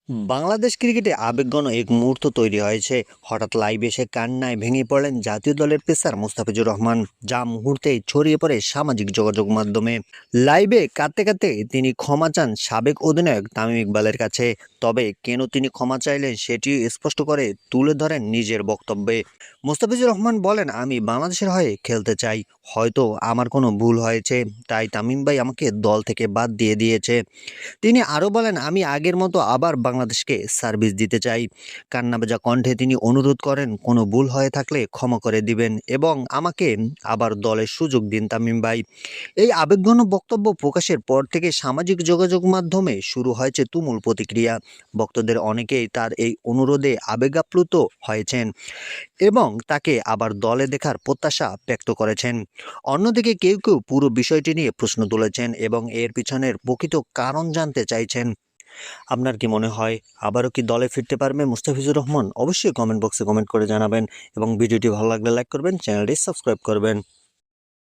বাংলাদেশ ক্রিকেটে আবেগঘন এক মুহূর্ত তৈরি হয়েছে। হঠাৎ লাইভে এসে কান্নায় ভেঙে পড়লেন জাতীয় দলের পেসার মুস্তাফিজুর রহমান, যা মুহূর্তেই ছড়িয়ে পড়ে সামাজিক যোগাযোগ মাধ্যমে। লাইভে কাঁদতে কাঁদতে তিনি ক্ষমা চান সাবেক অধিনায়ক তামিম ইকবালের কাছে। তবে কেন তিনি ক্ষমা চাইলেন সেটিও স্পষ্ট করে তুলে ধরেন নিজের বক্তব্যে। মুস্তাফিজুর রহমান বলেন, আমি বাংলাদেশের হয়ে খেলতে চাই, হয়তো আমার কোনো ভুল হয়েছে, তাই তামিম ভাই আমাকে দল থেকে বাদ দিয়ে দিয়েছে। তিনি আরও বলেন, আমি আগের মতো আবার বাংলাদেশকে সার্ভিস দিতে চাই। কান্নাভেজা কণ্ঠে তিনি অনুরোধ করেন, কোনো ভুল হয়ে থাকলে ক্ষমা করে দিবেন এবং আমাকে আবার দলের সুযোগ দিন তামিম ভাই। এই আবেগঘন বক্তব্য প্রকাশের পর থেকে সামাজিক যোগাযোগ মাধ্যমে শুরু হয়েছে তুমুল প্রতিক্রিয়া। ভক্তদের অনেকেই তার এই অনুরোধে আবেগাপ্লুত হয়েছেন এবং তাকে আবার দলে দেখার প্রত্যাশা ব্যক্ত করেছেন। অন্যদিকে কেউ কেউ পুরো বিষয়টি নিয়ে প্রশ্ন তুলেছেন এবং এর পিছনের প্রকৃত কারণ জানতে চাইছেন। আপনার কি মনে হয়, আবারও কি দলে ফিরতে পারবে মুস্তাফিজুর রহমান? অবশ্যই কমেন্ট বক্সে কমেন্ট করে জানাবেন এবং ভিডিওটি ভালো লাগলে লাইক করবেন, চ্যানেলটি সাবস্ক্রাইব করবেন।